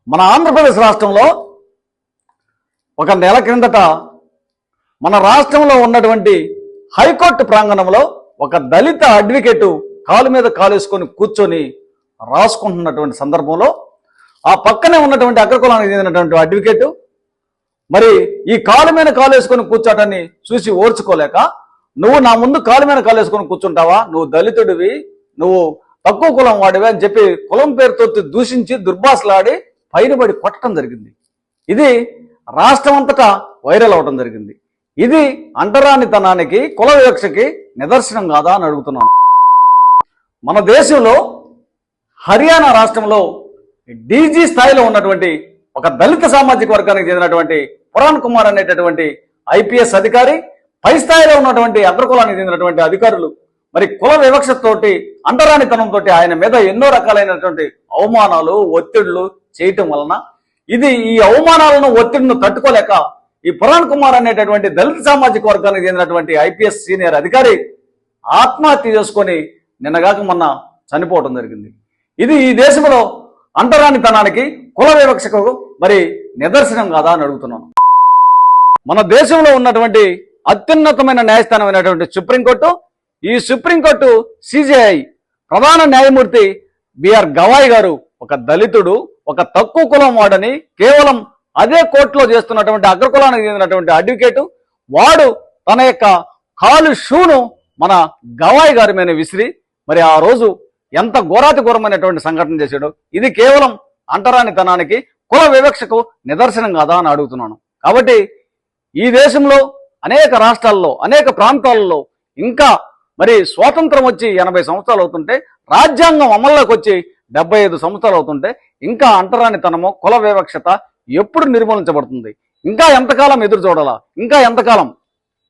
మన ఆంధ్రప్రదేశ్ రాష్ట్రంలో ఒక నెల క్రిందట మన రాష్ట్రంలో ఉన్నటువంటి హైకోర్టు ప్రాంగణంలో ఒక దళిత అడ్వకేటు కాలు మీద కాలేసుకొని కూర్చొని రాసుకుంటున్నటువంటి సందర్భంలో ఆ పక్కనే ఉన్నటువంటి అగ్రకులానికి చెందినటువంటి అడ్వకేటు మరి ఈ కాలు మీద కాలేసుకొని కూర్చోటాన్ని చూసి ఓర్చుకోలేక, నువ్వు నా ముందు కాలు మీద కాలేసుకొని కూర్చుంటావా, నువ్వు దళితుడివి, నువ్వు తక్కువ కులం వాడివి అని చెప్పి కులం పేరుతో దూషించి దుర్భాషలాడి పైనబడి కొట్టడం జరిగింది. ఇది రాష్ట్రం అంతటా వైరల్ అవడం జరిగింది. ఇది అంటరానితనానికి, కుల వివక్షకి నిదర్శనం కాదా అని అడుగుతున్నాను. మన దేశంలో హర్యానా రాష్ట్రంలో డీజీ స్థాయిలో ఉన్నటువంటి ఒక దళిత సామాజిక వర్గానికి చెందినటువంటి పురాణ్ కుమార్ అనేటటువంటి ఐపీఎస్ అధికారి, పై స్థాయిలో ఉన్నటువంటి అగ్రకులానికి చెందినటువంటి అధికారులు మరి కుల వివక్షతోటి, అంటరానితనంతో ఆయన మీద ఎన్నో రకాలైనటువంటి అవమానాలు, ఒత్తిళ్లు చేయటం వలన ఈ అవమానాలను, ఒత్తిడిని తట్టుకోలేక ఈ పురాణ్ కుమార్ అనేటటువంటి దళిత సామాజిక వర్గానికి చెందినటువంటి ఐపీఎస్ సీనియర్ అధికారి ఆత్మహత్య చేసుకొని నిన్నగాక మొన్న చనిపోవడం జరిగింది. ఇది ఈ దేశంలో అంటరానితనానికి, కుల వివక్షకు మరి నిదర్శనం కాదా అని అడుగుతున్నాను. మన దేశంలో ఉన్నటువంటి అత్యున్నతమైన న్యాయస్థానం అయినటువంటి సుప్రీంకోర్టు, ఈ సుప్రీంకోర్టు సిజేఐ ప్రధాన న్యాయమూర్తి బిఆర్ గవాయ్ గారు ఒక దళితుడు, ఒక తక్కువ కులం వాడని కేవలం అదే కోర్టులో చేస్తున్నటువంటి అగ్రకులానికి చెందినటువంటి అడ్వకేటు వాడు తన యొక్క కాలు షూను మన గవాయ్ గారి మీద విసిరి మరి ఆ రోజు ఎంత ఘోరాతి ఘోరమైనటువంటి సంఘటన చేశాడు. ఇది కేవలం అంటరానితనానికి, కుల వివక్షకు నిదర్శనం కాదా అని అడుగుతున్నాను. కాబట్టి ఈ దేశంలో అనేక రాష్ట్రాల్లో, అనేక ప్రాంతాలలో ఇంకా మరి స్వాతంత్రం వచ్చి 80 సంవత్సరాలు అవుతుంటే, రాజ్యాంగం అమల్లోకి వచ్చి 75 సంవత్సరాలు అవుతుంటే ఇంకా అంటరానితనము, కుల వివక్షత ఎప్పుడు నిర్మూలించబడుతుంది? ఇంకా ఎంతకాలం ఎదురు చూడాలా? ఇంకా ఎంతకాలం